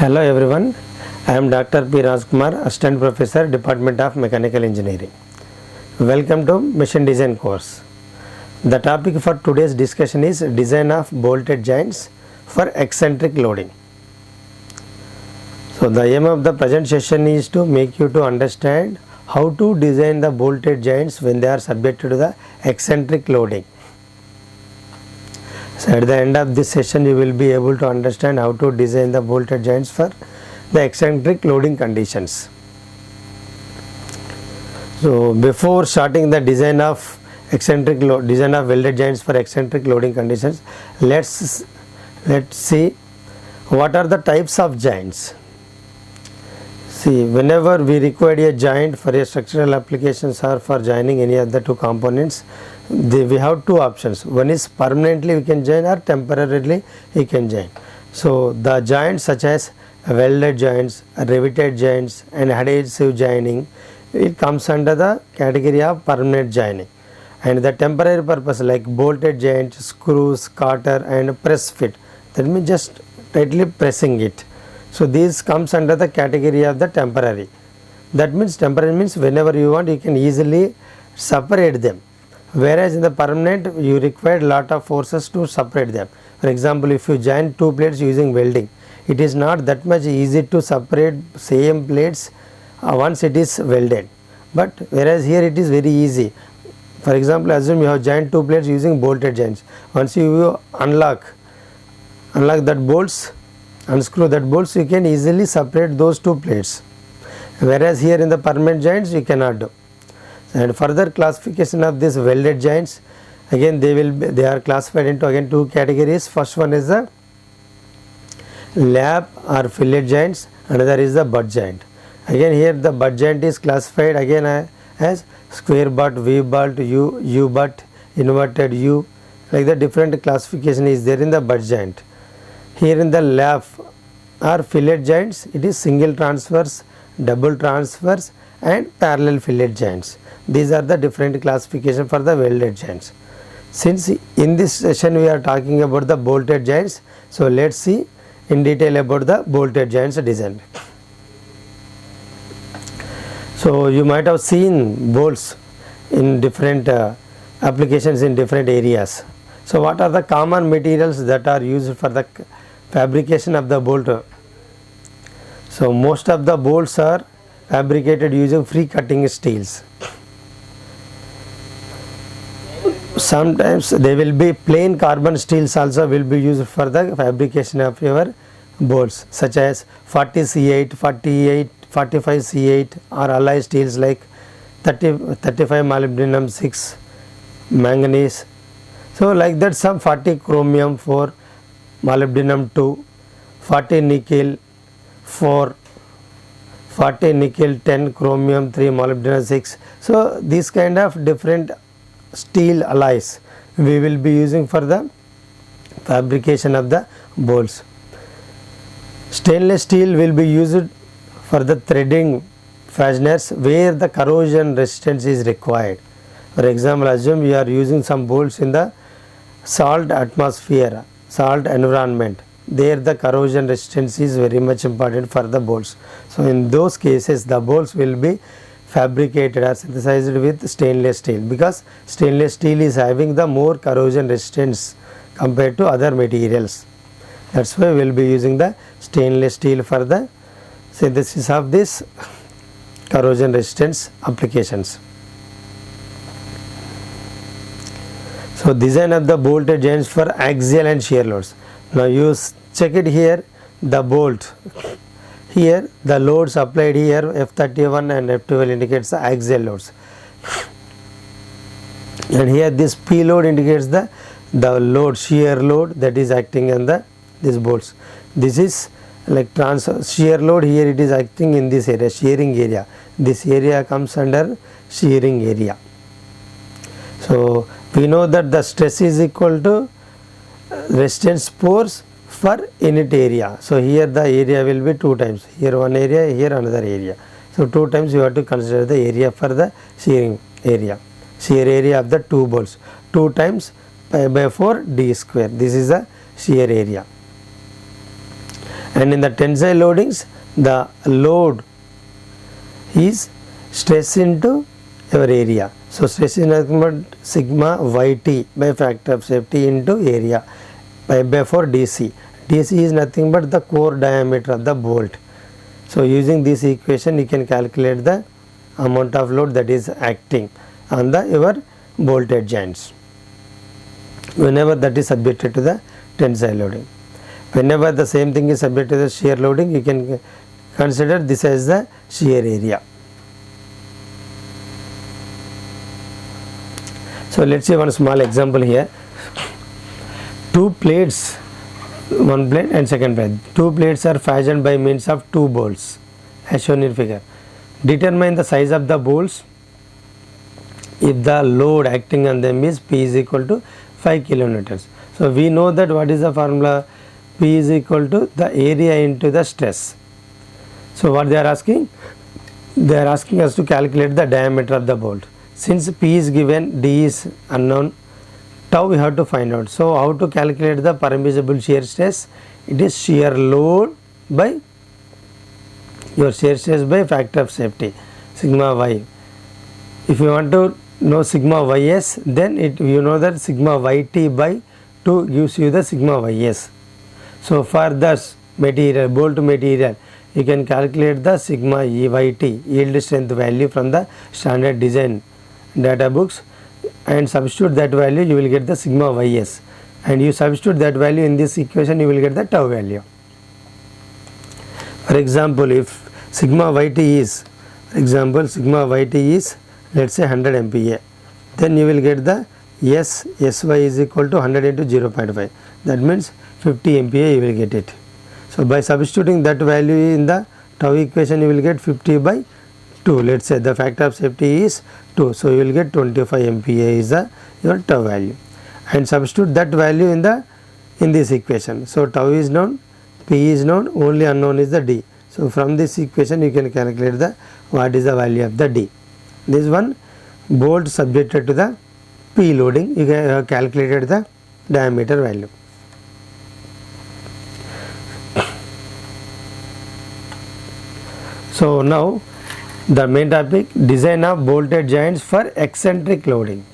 Hello everyone, I am Dr. P. Rajkumar, Assistant Professor, Department of Mechanical Engineering. Welcome to Machine Design course. The topic for today's discussion is design of bolted joints for eccentric loading. So the aim of the present session is to make you to understand how to design the bolted joints when they are subjected to the eccentric loading. So at the end of this session you will be able to understand how to design the bolted joints for the eccentric loading conditions. So before starting the design of welded joints for eccentric loading conditions, let's see what are the types of joints. See, whenever we require a joint for a structural applications or for joining any of the two components, we have two options. One is permanently we can join or temporarily we can join. So the joints such as welded joints, riveted joints and adhesive joining, it comes under the category of permanent joining. And the temporary purpose like bolted joint, screws, cotter and press fit, that means just tightly pressing it. So these comes under the category of the temporary. That means temporary means whenever you want you can easily separate them. Whereas in the permanent you require lot of forces to separate them. For example, if you join two plates using welding, it is not that much easy to separate same plates once it is welded. But whereas here it is very easy. For example, assume you have joined two plates using bolted joints. Once you unlock that bolts, unscrew that bolts, you can easily separate those two plates. Whereas here in the permanent joints you cannot do. And further classification of these welded joints, again they are classified into again two categories. First one is the lap or fillet joints, another is the butt joint. Again here the butt joint is classified again as square butt, V butt, U butt, inverted U, like the different classification is there in the butt joint. Here in the lap or fillet joints, it is single transverse, double transverse and parallel fillet joints. These are the different classification for the welded joints. Since in this session we are talking about the bolted joints, so let's see in detail about the bolted joints design. So you might have seen bolts in different applications in different areas. So what are the common materials that are used for the fabrication of the bolt? So most of the bolts are fabricated using free cutting steels. Sometimes they will be plain carbon steels also will be used for the fabrication of your bolts, such as 40C8, 45C8 or alloy steels like 35 molybdenum 6 manganese. So like that some 40 chromium 4 molybdenum 2, 40 nickel 4, 40 nickel 10 chromium 3 molybdenum 6. So these kind of different steel alloys we will be using for the fabrication of the bolts. Stainless steel will be used for the threading fasteners where the corrosion resistance is required. For example, assume you are using some bolts in the salt atmosphere, salt environment. There the corrosion resistance is very much important for the bolts. So in those cases the bolts will be fabricated or synthesized with stainless steel, because stainless steel is having the more corrosion resistance compared to other materials. That's why we will be using the stainless steel for the synthesis of this corrosion resistance applications. So design of the bolted joints for axial and shear loads. Now you check it here, the bolt. Here the loads applied here F31 and F12 indicates the axial loads, and here this P load indicates the load, shear load that is acting on these bolts. This is like shear load, here it is acting in this area, shearing area. This area comes under shearing area. So we know that the stress is equal to resistance force for unit area. So here the area will be two times, here one area, here another area. So two times you have to consider the area for the shearing area, shear area of the two bolts, 2 times pi by 4 d square. This is the shear area. And in the tensile loadings, the load is stress into your area. So stress is nothing but sigma yt by factor of safety into area by for DC. DC is nothing but the core diameter of the bolt. So using this equation you can calculate the amount of load that is acting on the your bolted joints whenever that is subjected to the tensile loading. Whenever the same thing is subject to the shear loading, you can consider this as the shear area. So let's see one small example here. Two plates, one plate and second plate. Two plates are fashioned by means of two bolts as shown in figure. Determine the size of the bolts if the load acting on them is P is equal to 5 kilonewtons. So we know that what is the formula? P is equal to the area into the stress. So what they are asking? They are asking us to calculate the diameter of the bolt. Since P is given, D is unknown, tau we have to find out. So how to calculate the permissible shear stress? It is shear load by your shear stress by factor of safety, sigma y. If you want to know sigma ys, then you know that sigma yt by 2 gives you the sigma ys. So for this material, bolt material, you can calculate the sigma yt, yield strength value from the standard design data books, and substitute that value, you will get the sigma ys, and you substitute that value in this equation, you will get the tau value. For example, if sigma yt is, let us say 100 MPa, then you will get the sy is equal to 100 into 0.5, that means 50 MPa you will get it. So by substituting that value in the tau equation, you will get 50 by 2. Let us say the factor of safety is 2, so you will get 25 MPa is your tau value, and substitute that value in this equation. So tau is known, P is known, only unknown is the D. So from this equation you can calculate the what is the value of the D. This one bolt subjected to the P loading, you have calculated the diameter value. So now the main topic, design of bolted joints for eccentric loading.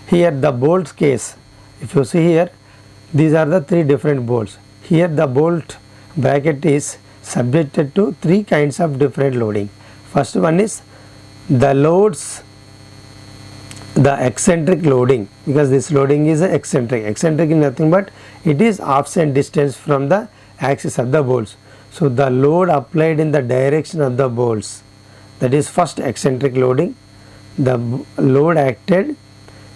Here the bolts case, if you see here, these are the three different bolts. Here the bolt bracket is subjected to three kinds of different loading. First one is the loads, the eccentric loading, because this loading is eccentric. Eccentric is nothing but it is offset distance from the axis of the bolts. So the load applied in the direction of the bolts, that is first eccentric loading. The load acted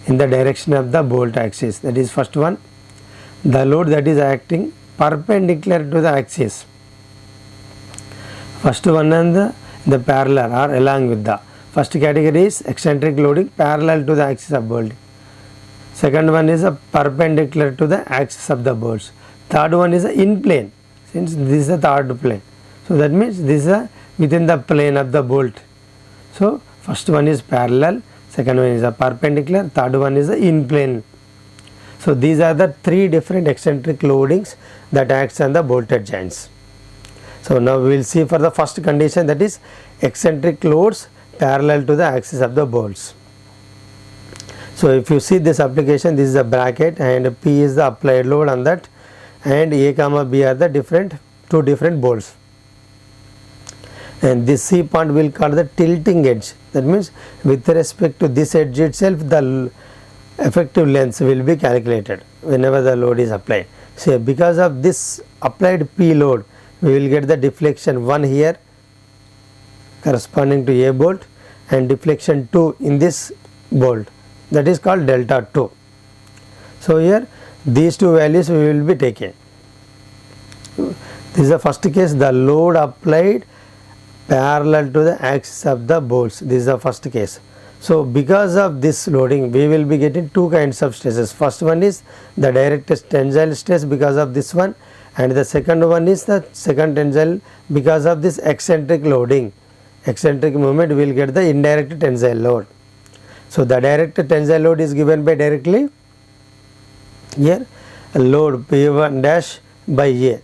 in the direction of the bolt axis, that is first one. The load that is acting perpendicular to the axis, first one, and the parallel or along with the first category is eccentric loading parallel to the axis of bolt. Second one is a perpendicular to the axis of the bolts. Third one is in plane, since this is the third plane. So that means this is within the plane of the bolt. So first one is parallel, second one is a perpendicular, third one is in plane. So these are the three different eccentric loadings that acts on the bolted joints. So now we will see for the first condition, that is eccentric loads parallel to the axis of the bolts. So if you see this application, this is a bracket and P is the applied load on that, and A comma B are the two different bolts, and this C point will call the tilting edge. That means with respect to this edge itself, the effective length will be calculated whenever the load is applied. So because of this applied P load, we will get the deflection 1 here corresponding to A bolt, and deflection 2 in this bolt, that is called delta 2. So here these two values we will be taking. This is the first case, the load applied parallel to the axis of the bolts. This is the first case. So because of this loading, we will be getting two kinds of stresses. First one is the direct tensile stress because of this one, and the second one is the second tensile because of this eccentric loading. Eccentric movement, we will get the indirect tensile load. So the direct tensile load is given by directly here load P1 dash by A.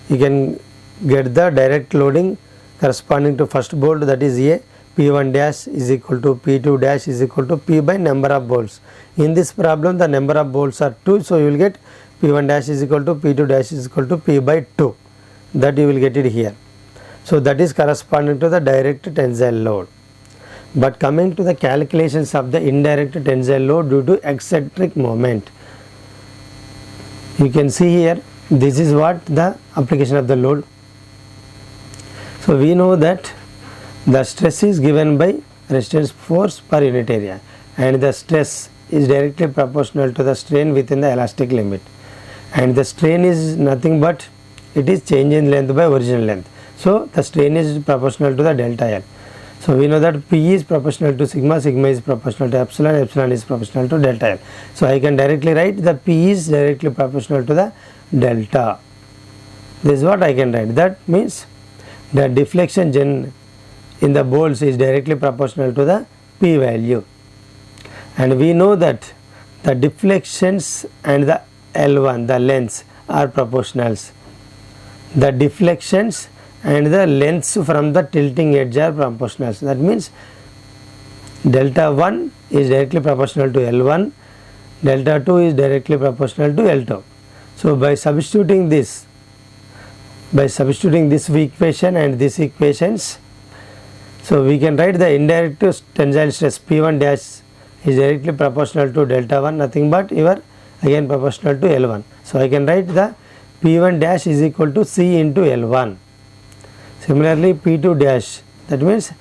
you can get the direct loading corresponding to first bolt, that is A. P1 dash is equal to P2 dash is equal to P by number of bolts. In this problem the number of bolts are 2, so you will get P1 dash is equal to P2 dash is equal to P by 2, that you will get it here. So that is corresponding to the direct tensile load. But coming to the calculations of the indirect tensile load due to eccentric moment, you can see here, this is what the application of the load. So we know that the stress is given by resistance force per unit area, and the stress is directly proportional to the strain within the elastic limit, and the strain is nothing but it is change in length by original length. So the strain is proportional to the delta L. So we know that P is proportional to sigma, sigma is proportional to epsilon, epsilon is proportional to delta L. So I can directly write the P is directly proportional to the delta. This is what I can write. That means the deflection in the bolts is directly proportional to the P value, and we know that the deflections and the L1, the lengths, are proportionals. The deflections and the lengths from the tilting edge are proportionals. That means delta 1 is directly proportional to L1, delta 2 is directly proportional to L2. So by substituting this equation and these equations, so we can write the indirect tensile stress P1 dash is directly proportional to delta 1, nothing but your again proportional to L1. So I can write the P1 dash is equal to C into L1. Similarly P2 dash, that means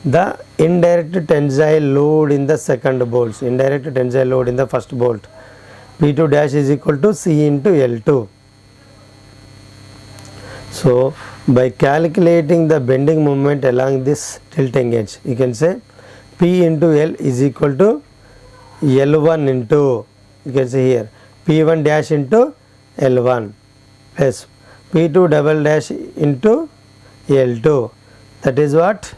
the indirect tensile load in the second bolts, indirect tensile load in the first bolt, P2 dash is equal to C into L2. So by calculating the bending moment along this tilting edge, you can say P into L is equal to L1 into, you can say here, P1 dash into L1 plus P2 double dash into L2. That is what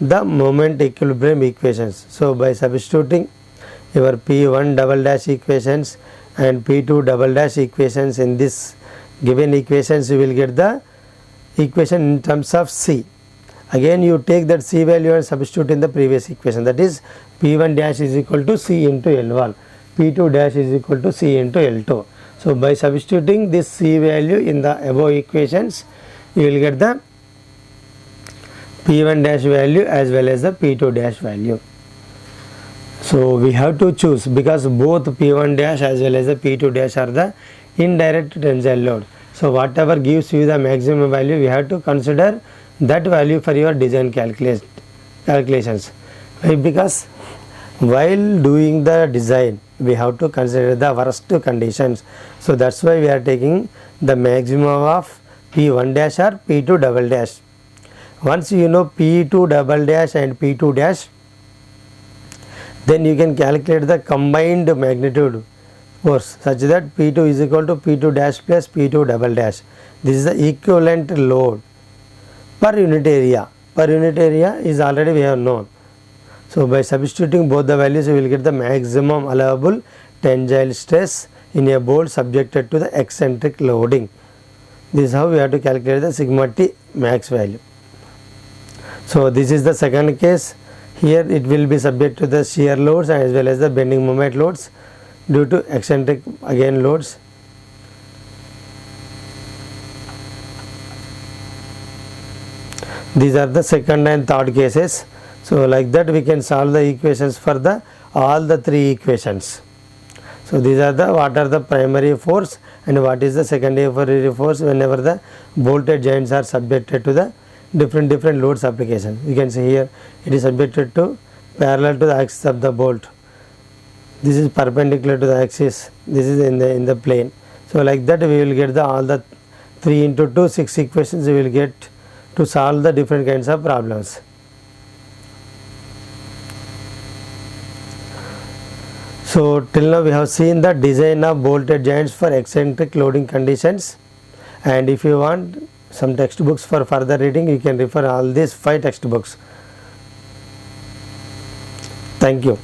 the moment equilibrium equations. So by substituting your P1 double dash equations and P2 double dash equations in this given equations, you will get the equation in terms of C. Again you take that C value and substitute in the previous equation, that is P1 dash is equal to C into L1, P2 dash is equal to C into L2. So by substituting this C value in the above equations, you will get the P1 dash value as well as the P2 dash value. So we have to choose, because both P1 dash as well as the P2 dash are the indirect tensile load. So whatever gives you the maximum value, we have to consider that value for your design calculations. Why? Because while doing the design we have to consider the worst conditions. So that's why we are taking the maximum of P1 dash or P2 double dash. Once you know P2 double dash and P2 dash, then you can calculate the combined magnitude force such that P2 is equal to P2 dash plus P2 double dash. This is the equivalent load per unit area. Per unit area is already we have known. So by substituting both the values, you will get the maximum allowable tensile stress in a bolt subjected to the eccentric loading. This is how we have to calculate the sigma T max value. So this is the second case. Here it will be subject to the shear loads as well as the bending moment loads due to eccentric again loads. These are the second and third cases. So like that we can solve the equations for the all the three equations. So these are the what are the primary force and what is the secondary force whenever the bolted joints are subjected to the different loads application. You can see here it is subjected to parallel to the axis of the bolt. This is perpendicular to the axis. This is in the plane. So like that we will get the all the 3 into 2 6 equations we will get to solve the different kinds of problems. So till now we have seen the design of bolted joints for eccentric loading conditions, and if you want some textbooks for further reading, you can refer all these 5 textbooks. Thank you.